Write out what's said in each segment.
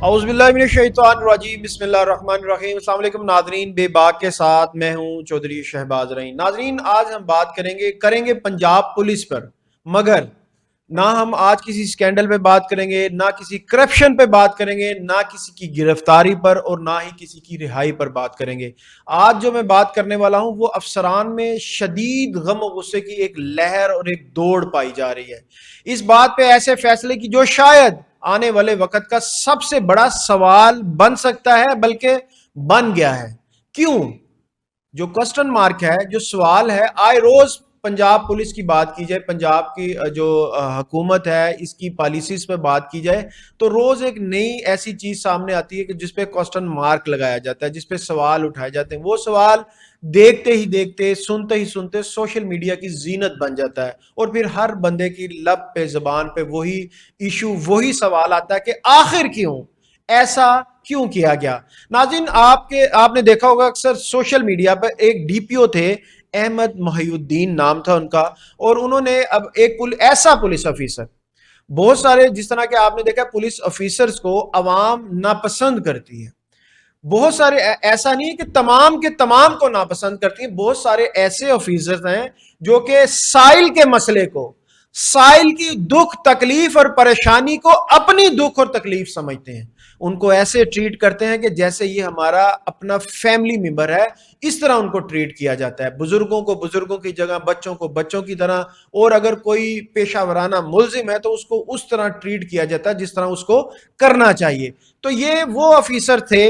اعوذ باللہ من الشیطان الرجیم، بسم اللہ الرحمن الرحیم۔ السلام علیکم ناظرین، بے باک کے ساتھ میں ہوں چودھری شہباز رحیم۔ ناظرین، آج ہم بات کریں گے پنجاب پولیس پر، مگر نہ ہم آج کسی سکینڈل پہ بات کریں گے، نہ کسی کرپشن پہ بات کریں گے، نہ کسی کی گرفتاری پر، اور نہ ہی کسی کی رہائی پر بات کریں گے۔ آج جو میں بات کرنے والا ہوں وہ افسران میں شدید غم و غصے کی ایک لہر اور ایک دوڑ پائی جا رہی ہے اس بات پہ، ایسے فیصلے کی جو شاید آنے والے وقت کا سب سے بڑا سوال بن سکتا ہے، بلکہ بن گیا ہے۔ کیوں؟ جو کوسچن مارک ہے، جو سوال ہے، آئے روز پنجاب پولیس کی بات کی جائے، پنجاب کی جو حکومت ہے اس کی پالیسیز پہ بات کی جائے، تو روز ایک نئی ایسی چیز سامنے آتی ہے کہ جس پہ کوسچن مارک لگایا جاتا ہے، جس پہ سوال اٹھائے جاتے ہیں۔ وہ سوال دیکھتے ہی دیکھتے، سنتے ہی سنتے سوشل میڈیا کی زینت بن جاتا ہے، اور پھر ہر بندے کی لب پہ، زبان پہ وہی ایشو، وہی سوال آتا ہے کہ آخر کیوں ایسا کیوں کیا گیا؟ ناظرین، آپ نے دیکھا ہوگا اکثر سوشل میڈیا پہ ایک ڈی پی او تھے، احمد محی الدین نام تھا ان کا، اور انہوں نے اب ایک ایسا پولیس افیسر، بہت سارے جس طرح کہ آپ نے دیکھا پولیس افیسرز کو عوام ناپسند کرتی ہے، بہت سارے ایسا نہیں ہے کہ تمام کے تمام کو ناپسند کرتی ہیں، بہت سارے ایسے آفیسرز ہیں جو کہ سائل کے مسئلے کو، سائل کی دکھ تکلیف اور پریشانی کو اپنی دکھ اور تکلیف سمجھتے ہیں، ان کو ایسے ٹریٹ کرتے ہیں کہ جیسے یہ ہمارا اپنا فیملی ممبر ہے، اس طرح ان کو ٹریٹ کیا جاتا ہے۔ بزرگوں کو بزرگوں کی جگہ، بچوں کو بچوں کی طرح، اور اگر کوئی پیشہ ورانہ ملزم ہے تو اس کو اس طرح ٹریٹ کیا جاتا ہے جس طرح اس کو کرنا چاہیے۔ تو یہ وہ آفیسر تھے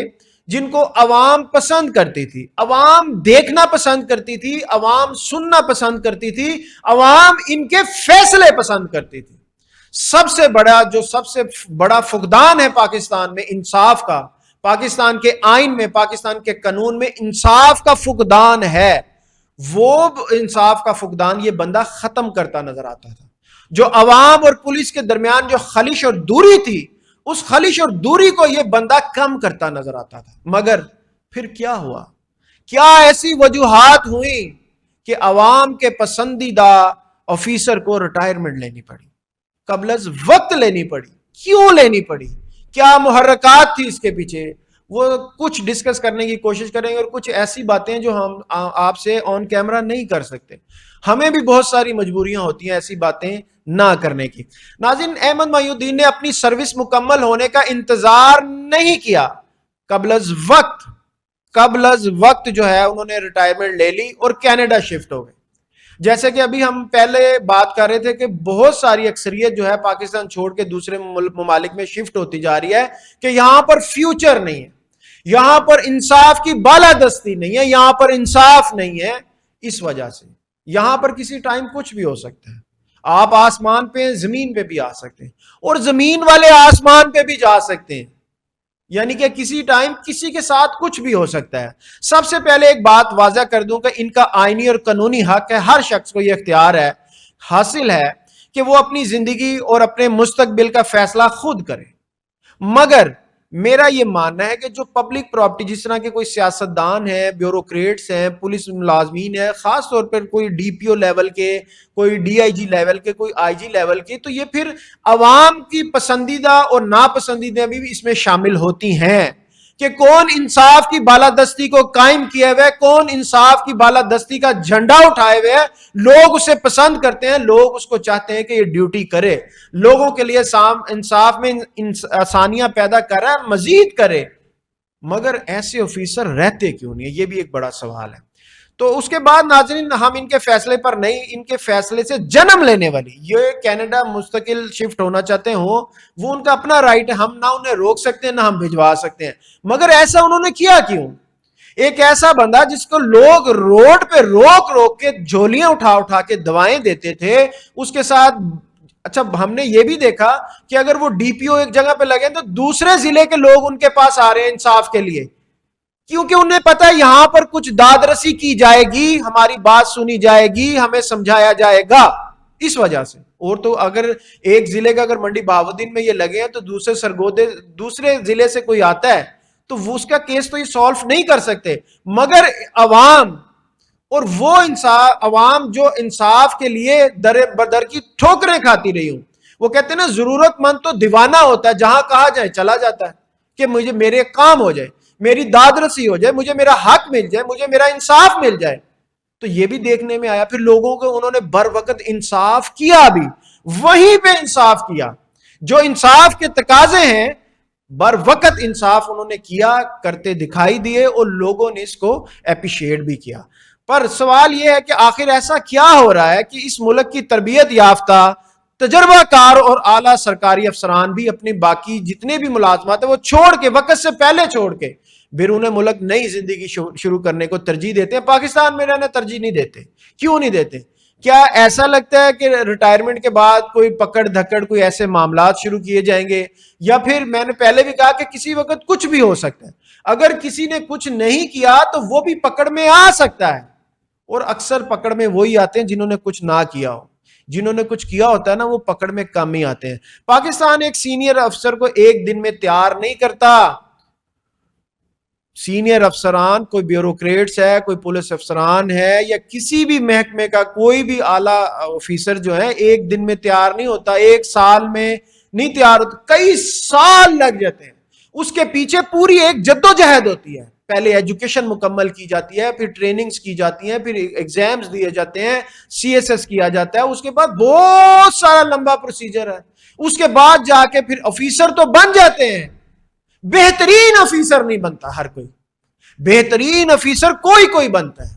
جن کو عوام پسند کرتی تھی، عوام دیکھنا پسند کرتی تھی، عوام سننا پسند کرتی تھی، عوام ان کے فیصلے پسند کرتی تھی۔ سب سے بڑا فقدان ہے پاکستان میں انصاف کا، پاکستان کے آئین میں، پاکستان کے قانون میں انصاف کا فقدان ہے۔ وہ انصاف کا فقدان یہ بندہ ختم کرتا نظر آتا تھا۔ جو عوام اور پولیس کے درمیان جو خلش اور دوری تھی، اس خلش اور دوری کو یہ بندہ کم کرتا نظر آتا تھا۔ مگر پھر کیا ہوا؟ کیا ایسی وجوہات ہوئی کہ عوام کے پسندیدہ آفیسر کو ریٹائرمنٹ لینی پڑی، قبل از وقت لینی پڑی؟ کیوں لینی پڑی؟ کیا محرکات تھی اس کے پیچھے؟ وہ کچھ ڈسکس کرنے کی کوشش کریں گے، اور کچھ ایسی باتیں جو ہم آپ سے آن کیمرہ نہیں کر سکتے، ہمیں بھی بہت ساری مجبوریاں ہوتی ہیں ایسی باتیں نہ کرنے کی۔ ناظرین، احمد محی الدین نے اپنی سروس مکمل ہونے کا انتظار نہیں کیا، قبل از وقت جو ہے انہوں نے ریٹائرمنٹ لے لی اور کینیڈا شفٹ ہو گئے۔ جیسے کہ ابھی ہم پہلے بات کر رہے تھے کہ بہت ساری اکثریت جو ہے پاکستان چھوڑ کے دوسرے ممالک میں شفٹ ہوتی جا رہی ہے کہ یہاں پر فیوچر نہیں ہے، یہاں پر انصاف کی بالادستی نہیں ہے، یہاں پر انصاف نہیں ہے۔ اس وجہ سے یہاں پر کسی ٹائم کچھ بھی ہو سکتا ہے، آپ آسمان پہ زمین پہ بھی آ سکتے ہیں، اور زمین والے آسمان پہ بھی جا سکتے ہیں، یعنی کہ کسی ٹائم کسی کے ساتھ کچھ بھی ہو سکتا ہے۔ سب سے پہلے ایک بات واضح کر دوں کہ ان کا آئینی اور قانونی حق ہے، ہر شخص کو یہ اختیار ہے، حاصل ہے کہ وہ اپنی زندگی اور اپنے مستقبل کا فیصلہ خود کرے۔ مگر میرا یہ ماننا ہے کہ جو پبلک پراپرٹی، جس طرح کے کوئی سیاستدان ہیں، بیوروکریٹس ہیں، پولیس ملازمین ہیں، خاص طور پر کوئی ڈی پی او لیول کے، کوئی ڈی آئی جی لیول کے، کوئی آئی جی لیول کے، تو یہ پھر عوام کی پسندیدہ اور ناپسندیدہ بھی اس میں شامل ہوتی ہیں کہ کون انصاف کی بالادستی کو قائم کیے ہوئے، کون انصاف کی بالادستی کا جھنڈا اٹھائے ہوئے، لوگ اسے پسند کرتے ہیں، لوگ اس کو چاہتے ہیں کہ یہ ڈیوٹی کرے، لوگوں کے لیے انصاف میں آسانیاں پیدا کر رہا ہے، مزید کرے۔ مگر ایسے آفیسر رہتے کیوں نہیں؟ یہ بھی ایک بڑا سوال ہے۔ تو اس کے بعد ناظرین، ہم ان کے فیصلے پر نہیں، ان کے فیصلے سے جنم لینے والی یہ کینیڈا مستقل شفٹ ہونا چاہتے ہوں، وہ ان کا اپنا رائٹ ہے، ہم نہ انہیں روک سکتے ہیں نہ ہم بھجوا سکتے ہیں۔ مگر ایسا انہوں نے کیا کیوں؟ ایک ایسا بندہ جس کو لوگ روڈ پہ روک روک کے جھولیاں اٹھا اٹھا کے دوائیں دیتے تھے، اس کے ساتھ اچھا ہم نے یہ بھی دیکھا کہ اگر وہ ڈی پی او ایک جگہ پہ لگے تو دوسرے ضلع کے لوگ ان کے پاس آ رہے ہیں انصاف کے لیے، کیونکہ انہیں پتا ہے یہاں پر کچھ داد رسی کی جائے گی، ہماری بات سنی جائے گی، ہمیں سمجھایا جائے گا، اس وجہ سے۔ اور تو اگر ایک ضلع کا اگر منڈی بہاؤالدین میں یہ لگے ہیں تو دوسرے سرگودے دوسرے ضلع سے کوئی آتا ہے تو وہ اس کا کیس تو یہ سولف نہیں کر سکتے۔ مگر عوام، اور وہ عوام جو انصاف کے لیے در بدر کی ٹھوکریں کھاتی رہی ہوں، وہ کہتے ہیں نا ضرورت مند تو دیوانہ ہوتا ہے، جہاں کہا جائے چلا جاتا ہے۔ کہ مجھے میرے کام ہو جائے, میری داد رسی ہو جائے, مجھے میرا حق مل جائے, مجھے میرا انصاف مل جائے. تو یہ بھی دیکھنے میں آیا. پھر لوگوں کو انہوں نے بر وقت انصاف کیا بھی, وہیں پہ انصاف کیا جو انصاف کے تقاضے ہیں, بر وقت انصاف انہوں نے کیا, کرتے دکھائی دیے, اور لوگوں نے اس کو اپریشیٹ بھی کیا. پر سوال یہ ہے کہ آخر ایسا کیا ہو رہا ہے کہ اس ملک کی تربیت یافتہ, تجربہ کار اور اعلیٰ سرکاری افسران بھی اپنے باقی جتنے بھی ملازمات ہیں وہ چھوڑ کے, وقت سے پہلے چھوڑ کے, بیرون ملک نئی زندگی شروع کرنے کو ترجیح دیتے ہیں, پاکستان میں رہنا ترجیح نہیں دیتے؟ کیوں نہیں دیتے؟ کیا ایسا لگتا ہے کہ ریٹائرمنٹ کے بعد کوئی پکڑ دھکڑ, کوئی ایسے معاملات شروع کیے جائیں گے؟ یا پھر میں نے پہلے بھی کہا کہ کسی وقت کچھ بھی ہو سکتا ہے. اگر کسی نے کچھ نہیں کیا تو وہ بھی پکڑ میں آ سکتا ہے, اور اکثر پکڑ میں وہی آتے ہیں جنہوں نے کچھ نہ کیا ہو. جنہوں نے کچھ کیا ہوتا ہے نا, وہ پکڑ میں کم ہی آتے ہیں. پاکستان ایک سینئر افسر کو ایک دن میں تیار نہیں کرتا. سینئر افسران, کوئی بیوروکریٹس ہے, کوئی پولیس افسران ہے, یا کسی بھی محکمے کا کوئی بھی اعلیٰ آفیسر جو ہے, ایک دن میں تیار نہیں ہوتا, ایک سال میں نہیں تیار ہوتا, کئی سال لگ جاتے ہیں. اس کے پیچھے پوری ایک جدوجہد ہوتی ہے. پہلے ایجوکیشن مکمل کی جاتی ہے, پھر ٹریننگز کی جاتی ہیں, پھر ایگزامز دیے جاتے ہیں, سی ایس ایس کیا جاتا ہے, اس کے بعد بہت سارا لمبا پروسیجر ہے. اس کے بعد جا کے پھر آفیسر تو بن جاتے ہیں. بہترین آفیسر نہیں بنتا ہر کوئی, بہترین آفیسر کوئی کوئی بنتا ہے.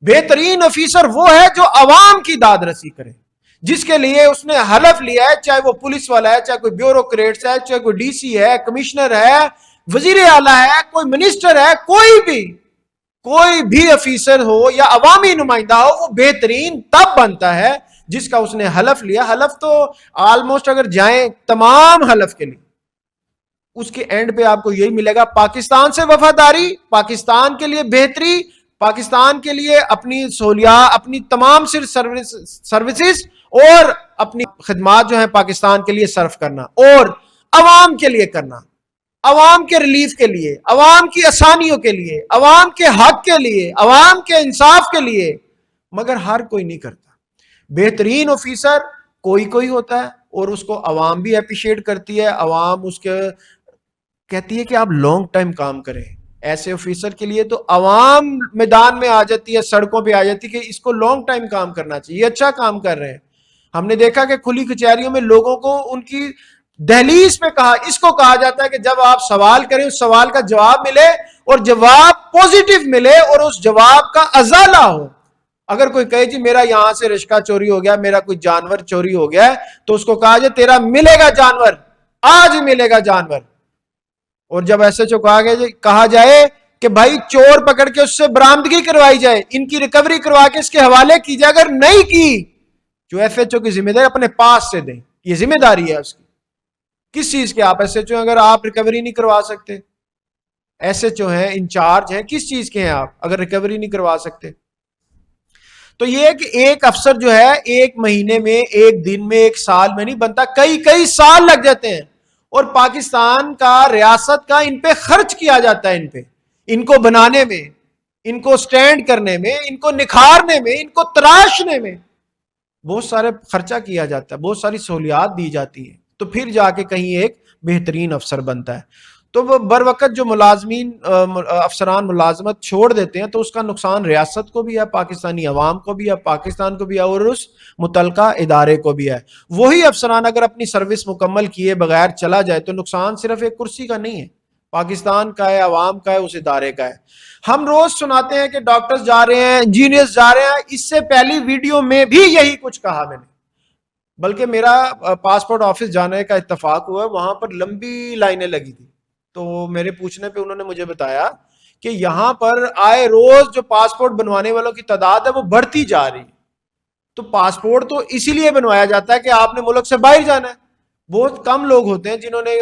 بہترین آفیسر وہ ہے جو عوام کی داد رسی کرے, جس کے لیے اس نے حلف لیا ہے, چاہے وہ پولیس والا ہے, چاہے کوئی بیوروکریٹس ہے, چاہے کوئی ڈی سی ہے, کمشنر ہے, وزیر اعلیٰ ہے, کوئی منسٹر ہے, کوئی بھی آفیسر ہو یا عوامی نمائندہ ہو, وہ بہترین تب بنتا ہے جس کا اس نے حلف لیا. حلف تو آلموسٹ اگر جائیں تمام حلف کے لیے, اس کے اینڈ پہ آپ کو یہی ملے گا, پاکستان سے وفاداری, پاکستان کے لیے بہتری, پاکستان کے لیے اپنی سہولیات, اپنی تمام سروسز اور اپنی خدمات جو ہیں پاکستان کے لیے صرف کرنا, اور عوام کے لیے کرنا, عوام کے ریلیف کے لیے, عوام کی آسانیوں کے لیے, عوام کے حق کے لیے, عوام کے انصاف کے لیے. مگر ہر کوئی نہیں کرتا. بہترین آفیسر کوئی کوئی ہوتا ہے, اور اس کو عوام بھی اپریشیٹ کرتی ہے. عوام اس کے کہتی ہے کہ آپ لانگ ٹائم کام کریں. ایسے آفیسر کے لیے تو عوام میدان میں آ جاتی ہے, سڑکوں پہ آ جاتی ہے کہ اس کو لانگ ٹائم کام کرنا چاہیے, یہ اچھا کام کر رہے ہیں. ہم نے دیکھا کہ کھلی کچہریوں میں لوگوں کو ان کی دہلیز پہ اس کو کہا جاتا ہے کہ جب آپ سوال کریں, اس سوال کا جواب ملے, اور جواب پوزیٹو ملے, اور اس جواب کا ازالہ ہو. اگر کوئی کہے جی میرا یہاں سے رشکہ چوری ہو گیا, میرا کوئی جانور چوری ہو گیا ہے, تو اس کو کہا جائے تیرا ملے گا جانور, آج ہی ملے گا جانور. اور جب ایس ایچ او کہا جائے کہ بھائی چور پکڑ کے اس سے برآمدگی کروائی جائے, ان کی ریکوری کروا کے اس کے حوالے کی جائے, اگر نہیں کی, جو ایف ایچ او کی ذمہ داری اپنے پاس سے دیں, یہ ذمہ داری ہے اس کی. کس چیز کے آپ ایس ایچ او اگر آپ ریکوری نہیں کروا سکتے؟ ایس ایچ او ہیں, انچارج ہیں, کس چیز کے ہیں آپ اگر ریکوری نہیں کروا سکتے؟ تو یہ کہ ایک افسر جو ہے ایک مہینے میں, ایک دن میں, ایک سال میں نہیں بنتا, کئی سال لگ جاتے ہیں. اور پاکستان کا, ریاست کا ان پہ خرچ کیا جاتا ہے, ان کو بنانے میں, ان کو سٹینڈ کرنے میں, ان کو نکھارنے میں, ان کو تراشنے میں بہت سارے خرچہ کیا جاتا ہے, بہت ساری سہولیات دی جاتی ہے, تو پھر جا کے کہیں ایک بہترین افسر بنتا ہے. تو وہ بر وقت جو ملازمین افسران ملازمت چھوڑ دیتے ہیں, تو اس کا نقصان ریاست کو بھی ہے, پاکستانی عوام کو بھی ہے, پاکستان کو بھی ہے, اور اس متعلقہ ادارے کو بھی ہے. وہی افسران اگر اپنی سروس مکمل کیے بغیر چلا جائے تو نقصان صرف ایک کرسی کا نہیں ہے, پاکستان کا ہے, عوام کا ہے, اس ادارے کا ہے. ہم روز سناتے ہیں کہ ڈاکٹرز جا رہے ہیں, انجینئرز جا رہے ہیں. اس سے پہلی ویڈیو میں بھی یہی کچھ کہا میں نے, بلکہ میرا پاسپورٹ آفس جانے کا اتفاق ہوا, وہاں پر لمبی لائنیں لگی تھی. تو میرے پوچھنے پہ انہوں نے مجھے بتایا کہ یہاں پر آئے روز جو پاسپورٹ بنوانے والوں کی تعداد ہے وہ بڑھتی جا رہی. تو پاسپورٹ تو اسی لیے بنوایا جاتا ہے کہ آپ نے ملک سے باہر جانا ہے. بہت کم لوگ ہوتے ہیں جنہوں نے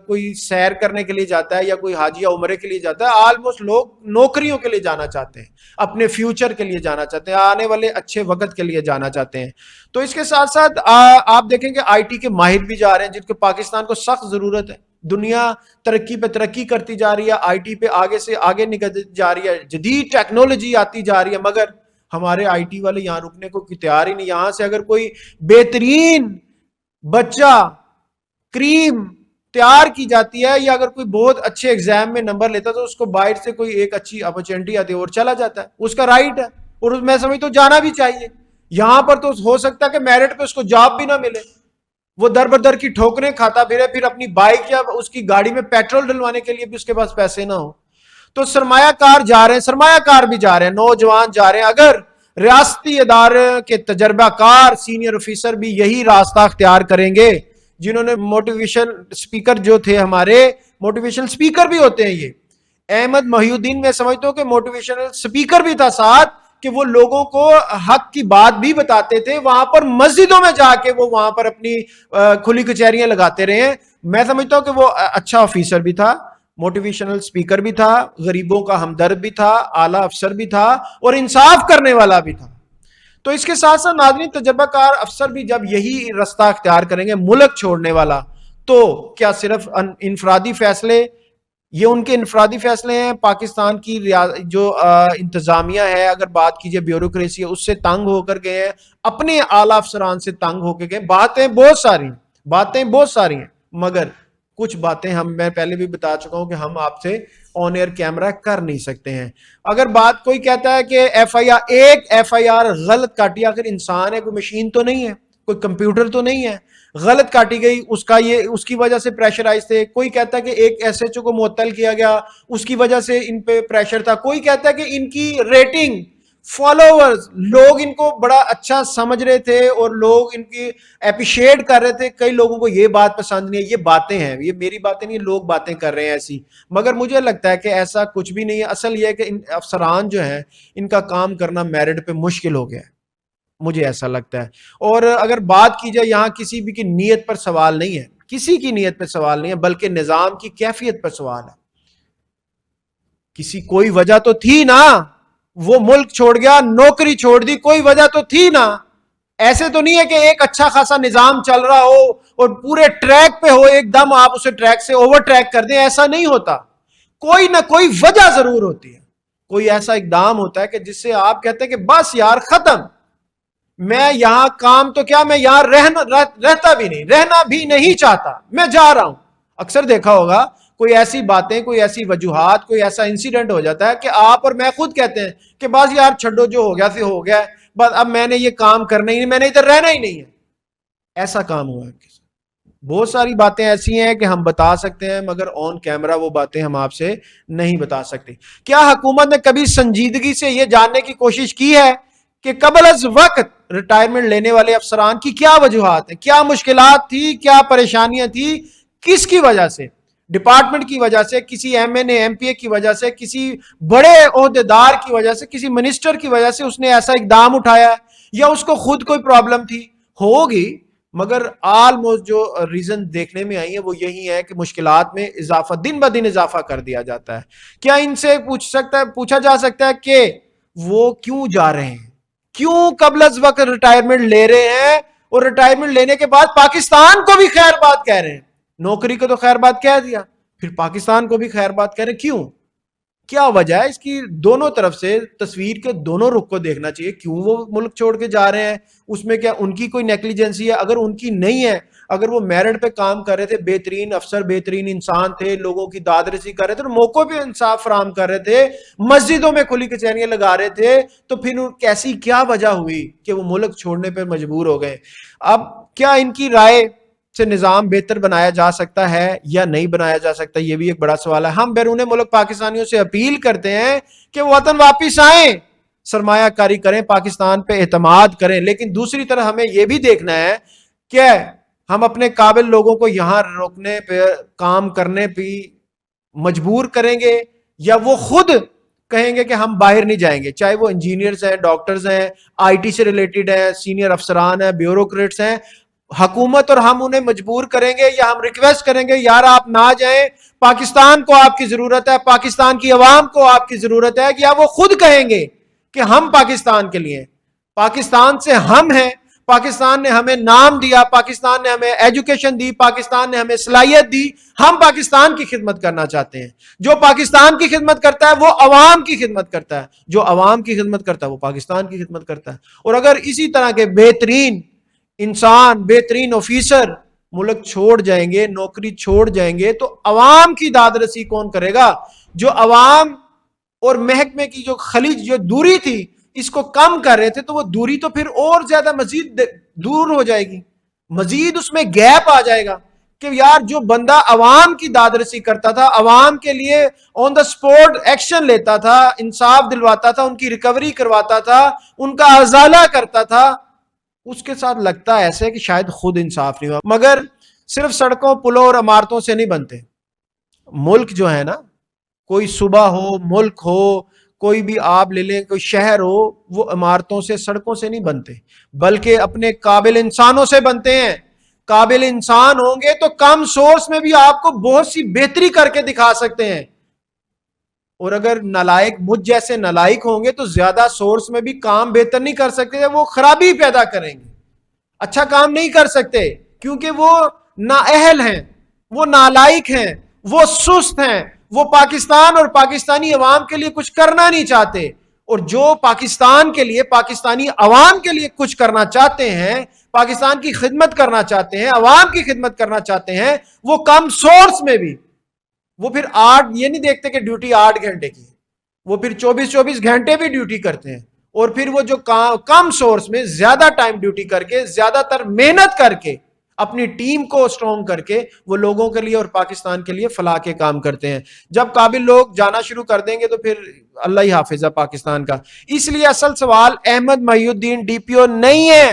کوئی سیر کرنے کے لیے جاتا ہے, یا کوئی حج یا عمرے کے لیے جاتا ہے. آلموسٹ لوگ نوکریوں کے لیے جانا چاہتے ہیں, اپنے فیوچر کے لیے جانا چاہتے ہیں, آنے والے اچھے وقت کے لیے جانا چاہتے ہیں. تو اس کے ساتھ ساتھ آپ دیکھیں کہ آئی ٹی کے ماہر بھی جا رہے ہیں, جن کو پاکستان کو سخت ضرورت ہے. دنیا ترقی پہ ترقی کرتی جا رہی ہے, آئی ٹی پہ آگے سے آگے نکل جا رہی ہے, جدید ٹیکنالوجی آتی جا رہی ہے, مگر ہمارے آئی ٹی والے یہاں رکنے کو تیار ہی نہیں. یہاں سے اگر کوئی بہترین بچہ, کریم تیار کی جاتی ہے، یا اگر کوئی بہت اچھے ایگزام میں نمبر لیتا تو اس کو باہر سے کوئی ایک اچھی اپرچونٹی آتی ہے اور چلا جاتا ہے، اس کا رائٹ ہے، اور میں سمجھتا ہوں جانا بھی چاہیے۔ یہاں پر تو ہو سکتا ہے کہ میرٹ پہ اس کو جاب بھی نہ ملے، وہ در بدر کی ٹھوکریں کھاتا پھرے، پھر اپنی بائک یا اس کی گاڑی میں پیٹرول ڈلوانے کے لیے بھی اس کے پاس پیسے نہ ہو۔ تو سرمایہ کار جا رہے ہیں، سرمایہ کار بھی جا رہے ہیں، نوجوان جا رہے ہیں۔ اگر ریاستی ادارے کے تجربہ کار سینئر آفیسر بھی یہی راستہ اختیار کریں گے، جنہوں نے موٹیویشن سپیکر جو تھے ہمارے، موٹیویشن سپیکر بھی ہوتے ہیں یہ، احمد محی الدین میں سمجھتا ہوں کہ موٹیویشنل سپیکر بھی تھا ساتھ، کہ وہ لوگوں کو حق کی بات بھی بتاتے تھے، وہاں پر مسجدوں میں جا کے وہ وہاں پر اپنی کھلی کچہریاں لگاتے رہے ہیں۔ میں سمجھتا ہوں کہ وہ اچھا آفیسر بھی تھا، موٹیویشنل سپیکر بھی تھا، غریبوں کا ہمدرد بھی تھا، اعلیٰ افسر بھی تھا، اور انصاف کرنے والا بھی تھا۔ تو اس کے ساتھ ساتھ ناظرین، تجربہ کار افسر بھی جب یہی راستہ اختیار کریں گے ملک چھوڑنے والا، تو کیا صرف انفرادی فیصلے، یہ ان کے انفرادی فیصلے ہیں؟ پاکستان کی جو انتظامیہ ہے، اگر بات کیجئے بیوروکریسی ہے، اس سے تنگ ہو کر گئے ہیں، اپنے اعلیٰ افسران سے تنگ ہو کے گئے۔ باتیں بہت ساری ہیں، مگر کچھ باتیں میں پہلے بھی بتا چکا ہوں کہ ہم آپ سے آن ایئر کیمرہ کر نہیں سکتے ہیں۔ اگر بات کوئی کہتا ہے کہ ایک ایف آئی آر غلط کاٹی، اگر انسان ہے، کوئی مشین تو نہیں ہے، کوئی کمپیوٹر تو نہیں ہے، غلط کاٹی گئی، اس کی وجہ سے پریشرائز تھے۔ کوئی کہتا ہے کہ ایک ایس ایچ او کو معطل کیا گیا، اس کی وجہ سے ان پہ پریشر تھا۔ کوئی کہتا ہے کہ ان کی ریٹنگ، فالوورز، لوگ ان کو بڑا اچھا سمجھ رہے تھے اور لوگ ان کی اپریشیٹ کر رہے تھے، کئی لوگوں کو یہ بات پسند نہیں ہے۔ یہ باتیں ہیں، یہ میری باتیں نہیں، لوگ باتیں کر رہے ہیں ایسی، مگر مجھے لگتا ہے کہ ایسا کچھ بھی نہیں ہے۔ اصل یہ ہے کہ ان افسران جو ہیں، ان کا کام کرنا میرٹ پہ مشکل ہو گیا ہے، مجھے ایسا لگتا ہے۔ اور اگر بات کی جائے، یہاں کسی بھی کی نیت پر سوال نہیں ہے، کسی کی نیت پر سوال نہیں ہے، بلکہ نظام کی کیفیت پر سوال ہے۔ کوئی وجہ تو تھی نا، وہ ملک چھوڑ گیا، نوکری چھوڑ دی، کوئی وجہ تو تھی نا۔ ایسے تو نہیں ہے کہ ایک اچھا خاصا نظام چل رہا ہو اور پورے ٹریک پہ ہو، ایک دم آپ اسے ٹریک سے اوور ٹریک کر دیں، ایسا نہیں ہوتا۔ کوئی نہ کوئی وجہ ضرور ہوتی ہے، کوئی ایسا اقدام ہوتا ہے کہ جس سے آپ کہتے ہیں کہ بس یار ختم، میں یہاں کام تو کیا، میں یہاں رہتا بھی نہیں، رہنا بھی نہیں چاہتا، میں جا رہا ہوں۔ اکثر دیکھا ہوگا کوئی ایسی باتیں، کوئی ایسی وجوہات، کوئی ایسا انسیڈنٹ ہو جاتا ہے کہ آپ اور میں خود کہتے ہیں کہ بس یار چھڈو، جو ہو گیا سے ہو گیا، بس اب میں نے یہ کام کرنا ہی نہیں، میں نے ادھر رہنا ہی نہیں ہے۔ ایسا کام ہوا ہے۔ بہت ساری باتیں ایسی ہیں کہ ہم بتا سکتے ہیں، مگر آن کیمرہ وہ باتیں ہم آپ سے نہیں بتا سکتے۔ کیا حکومت نے کبھی سنجیدگی سے یہ جاننے کی کوشش کی ہے کہ قبل از وقت ریٹائرمنٹ لینے والے افسران کی کیا وجوہات ہیں، کیا مشکلات تھی، کیا پریشانیاں تھی، کس کی وجہ سے؟ ڈپارٹمنٹ کی وجہ سے، کسی M N A M P A کی وجہ سے، کسی بڑے عہدیدار کی وجہ سے، کسی منسٹر کی وجہ سے اس نے ایسا اقدام اٹھایا، یا اس کو خود کوئی پرابلم تھی؟ ہوگی، مگر آلموسٹ جو ریزن دیکھنے میں آئی ہے وہ یہی ہے کہ مشکلات میں اضافہ، دن بہ دن اضافہ کر دیا جاتا ہے۔ کیا ان سے پوچھا جا سکتا ہے کہ وہ کیوں جا رہے ہیں، کیوں قبل از وقت ریٹائرمنٹ لے رہے ہیں، اور ریٹائرمنٹ لینے کے بعد پاکستان کو بھی خیر بات کہہ رہے ہیں؟ نوکری کو تو خیر بات کہہ دیا، پھر پاکستان کو بھی خیر بات کہہ رہے ہیں، کیوں؟ کیا وجہ ہے اس کی؟ دونوں طرف سے تصویر کے دونوں رخ کو دیکھنا چاہیے، کیوں وہ ملک چھوڑ کے جا رہے ہیں؟ اس میں کیا ان کی کوئی نیگلیجنسی ہے؟ اگر ان کی نہیں ہے، اگر وہ میرٹ پہ کام کر رہے تھے، بہترین افسر، بہترین انسان تھے، لوگوں کی داد رسی کر رہے تھے، موقع پہ انصاف فراہم کر رہے تھے، مسجدوں میں کھلی کچہریاں لگا رہے تھے، تو پھر کیسی کیا وجہ ہوئی کہ وہ ملک چھوڑنے پہ مجبور ہو گئے؟ اب کیا ان کی رائے سے نظام بہتر بنایا جا سکتا ہے یا نہیں بنایا جا سکتا؟ یہ بھی ایک بڑا سوال ہے۔ ہم بیرون ملک پاکستانیوں سے اپیل کرتے ہیں کہ وہ وطن واپس آئیں، سرمایہ کاری کریں، پاکستان پہ اعتماد کریں، لیکن دوسری طرح ہمیں یہ بھی دیکھنا ہے کہ ہم اپنے قابل لوگوں کو یہاں روکنے پہ، کام کرنے پہ مجبور کریں گے، یا وہ خود کہیں گے کہ ہم باہر نہیں جائیں گے، چاہے وہ انجینئرز ہیں، ڈاکٹرز ہیں، آئی ٹی سے ریلیٹڈ ہیں، سینئر افسران ہیں، بیوروکریٹس ہیں۔ حکومت اور ہم انہیں مجبور کریں گے، یا ہم ریکویسٹ کریں گے یار آپ نہ جائیں، پاکستان کو آپ کی ضرورت ہے، پاکستان کی عوام کو آپ کی ضرورت ہے، یا وہ خود کہیں گے کہ ہم پاکستان کے لیے، پاکستان سے ہم ہیں، پاکستان نے ہمیں نام دیا، پاکستان نے ہمیں ایجوکیشن دی، پاکستان نے ہمیں صلاحیت دی، ہم پاکستان کی خدمت کرنا چاہتے ہیں۔ جو پاکستان کی خدمت کرتا ہے وہ عوام کی خدمت کرتا ہے، جو عوام کی خدمت کرتا ہے وہ پاکستان کی خدمت کرتا ہے۔ اور اگر اسی طرح کے بہترین انسان، بہترین آفیسر ملک چھوڑ جائیں گے, نوکری چھوڑ جائیں گے, تو عوام کی داد رسی کون کرے گا؟ جو عوام اور محکمے کی جو خلیج جو دوری تھی اس کو کم کر رہے تھے, تو وہ دوری تو پھر اور زیادہ مزید دور ہو جائے گی, مزید اس میں گیپ آ جائے گا کہ یار جو بندہ عوام کی داد رسی کرتا تھا, عوام کے لیے آن دا سپورٹ ایکشن لیتا تھا, انصاف دلواتا تھا, ان کی ریکوری کرواتا تھا, ان کا ازالہ کرتا تھا, اس کے ساتھ لگتا ہے ایسے کہ شاید خود انصاف نہیں ہوا. مگر صرف سڑکوں, پلوں اور عمارتوں سے نہیں بنتے. ملک جو ہے نا, کوئی صوبہ ہو, ملک ہو, کوئی بھی آپ لے لیں, کوئی شہر ہو, وہ عمارتوں سے, سڑکوں سے نہیں بنتے, بلکہ اپنے قابل انسانوں سے بنتے ہیں. قابل انسان ہوں گے تو کم سورس میں بھی آپ کو بہت سی بہتری کر کے دکھا سکتے ہیں, اور اگر نالائق مجھ جیسے نالائق ہوں گے تو زیادہ سورس میں بھی کام بہتر نہیں کر سکتے, وہ خرابی پیدا کریں گے, اچھا کام نہیں کر سکتے, کیونکہ وہ نااہل ہیں, وہ نالائق ہیں, وہ سست ہیں, وہ پاکستان اور پاکستانی عوام کے لیے کچھ کرنا نہیں چاہتے. اور جو پاکستان کے لیے, پاکستانی عوام کے لیے کچھ کرنا چاہتے ہیں, پاکستان کی خدمت کرنا چاہتے ہیں, عوام کی خدمت کرنا چاہتے ہیں, وہ کم سورس میں بھی, وہ پھر یہ نہیں دیکھتے کہ ڈیوٹی 8 گھنٹے کی, وہ پھر 24 گھنٹے بھی ڈیوٹی کرتے ہیں. اور پھر وہ جو کم سورس میں زیادہ ٹائم ڈیوٹی کر کے, زیادہ تر محنت کر کے, اپنی ٹیم کو اسٹرانگ کر کے, وہ لوگوں کے لیے اور پاکستان کے لیے فلاح کے کام کرتے ہیں. جب قابل لوگ جانا شروع کر دیں گے تو پھر اللہ ہی حافظ ہے پاکستان کا. اس لیے اصل سوال احمد محی الدین ڈی پی او نہیں ہے,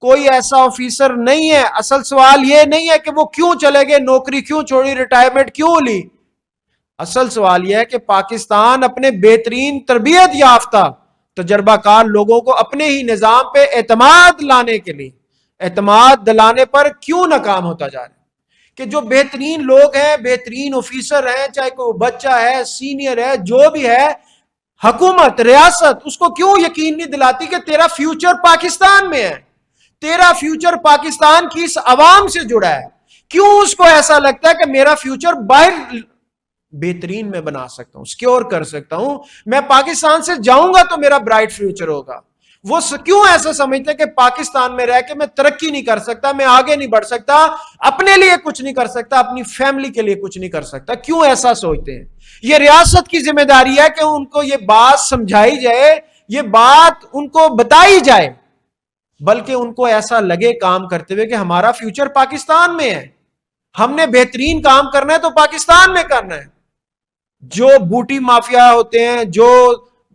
کوئی ایسا آفیسر نہیں ہے. اصل سوال یہ نہیں ہے کہ وہ کیوں چلے گئے, نوکری کیوں چھوڑی, ریٹائرمنٹ کیوں لی. اصل سوال یہ ہے کہ پاکستان اپنے بہترین تربیت یافتہ تجربہ کار لوگوں کو اپنے ہی نظام پہ اعتماد لانے کے لیے, اعتماد دلانے پر کیوں ناکام ہوتا جا رہا ہے. کہ جو بہترین لوگ ہیں, بہترین آفیسر ہیں, چاہے کوئی بچہ ہے, سینئر ہے, جو بھی ہے, حکومت, ریاست اس کو کیوں یقین نہیں دلاتی کہ تیرا فیوچر پاکستان میں ہے, تیرا فیوچر پاکستان کی اس عوام سے جڑا ہے. کیوں اس کو ایسا لگتا ہے کہ میرا فیوچر باہر بہترین میں بنا سکتا ہوں, سکیور کر سکتا ہوں, میں پاکستان سے جاؤں گا تو میرا برائٹ فیوچر ہوگا. وہ کیوں ایسا سمجھتے ہیں کہ پاکستان میں رہ کے میں ترقی نہیں کر سکتا, میں آگے نہیں بڑھ سکتا, اپنے لیے کچھ نہیں کر سکتا, اپنی فیملی کے لیے کچھ نہیں کر سکتا. کیوں ایسا سوچتے ہیں؟ یہ ریاست کی ذمہ داری ہے کہ ان کو یہ بات سمجھائی جائے, یہ بات ان کو بتائی جائے, بلکہ ان کو ایسا لگے کام کرتے ہوئے کہ ہمارا فیوچر پاکستان میں ہے, ہم نے بہترین کام کرنا ہے تو پاکستان میں کرنا ہے. جو بوٹی مافیا ہوتے ہیں, جو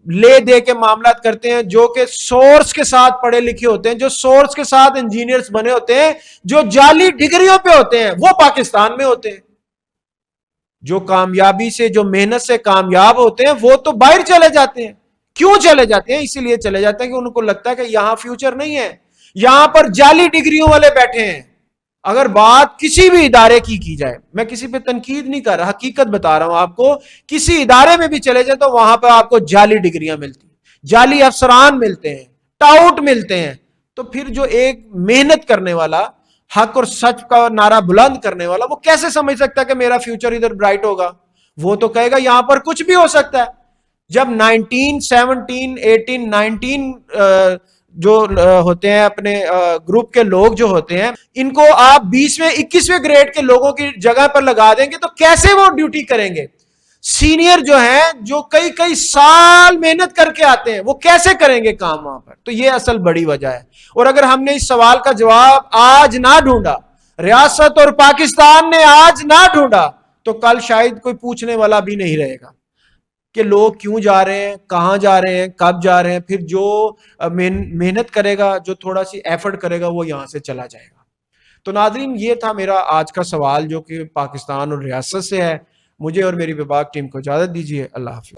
لے دے کے معاملات کرتے ہیں, جو کہ سورس کے ساتھ پڑھے لکھے ہوتے ہیں, جو سورس کے ساتھ انجینئرز بنے ہوتے ہیں, جو جعلی ڈگریوں پہ ہوتے ہیں, وہ پاکستان میں ہوتے ہیں. جو کامیابی سے, جو محنت سے کامیاب ہوتے ہیں, وہ تو باہر چلے جاتے ہیں. کیوں چلے جاتے ہیں؟ اسی لیے چلے جاتے ہیں کہ ان کو لگتا ہے کہ یہاں فیوچر نہیں ہے, یہاں پر جعلی ڈگریوں والے بیٹھے ہیں. اگر بات کسی بھی ادارے کی جائے, میں کسی پہ تنقید نہیں کر رہا, حقیقت بتا رہا ہوں آپ کو, کسی ادارے میں بھی چلے جائے تو وہاں پہ آپ کو جعلی ڈگریاں ملتی ہیں, جعلی افسران ملتے ہیں, ٹاؤٹ ملتے ہیں. تو پھر جو ایک محنت کرنے والا, حق اور سچ کا نعرہ بلند کرنے والا, وہ کیسے سمجھ سکتا ہے کہ میرا فیوچر ادھر برائٹ ہوگا؟ وہ تو کہے گا یہاں پر کچھ بھی ہو سکتا ہے. جب 17 18 19 جو ہوتے ہیں اپنے گروپ کے لوگ جو ہوتے ہیں, ان کو آپ 20ویں 21ویں گریڈ کے لوگوں کی جگہ پر لگا دیں گے تو کیسے وہ ڈیوٹی کریں گے؟ سینئر جو ہیں, جو کئی سال محنت کر کے آتے ہیں, وہ کیسے کریں گے کام وہاں پر؟ تو یہ اصل بڑی وجہ ہے. اور اگر ہم نے اس سوال کا جواب آج نہ ڈھونڈا, ریاست اور پاکستان نے آج نہ ڈھونڈا, تو کل شاید کوئی پوچھنے والا بھی نہیں رہے گا کہ لوگ کیوں جا رہے ہیں, کہاں جا رہے ہیں, کب جا رہے ہیں. پھر جو محنت کرے گا, جو تھوڑا سی ایفرٹ کرے گا, وہ یہاں سے چلا جائے گا. تو ناظرین, یہ تھا میرا آج کا سوال جو کہ پاکستان اور ریاست سے ہے. مجھے اور میری وباگ ٹیم کو اجازت دیجیے. اللہ حافظ.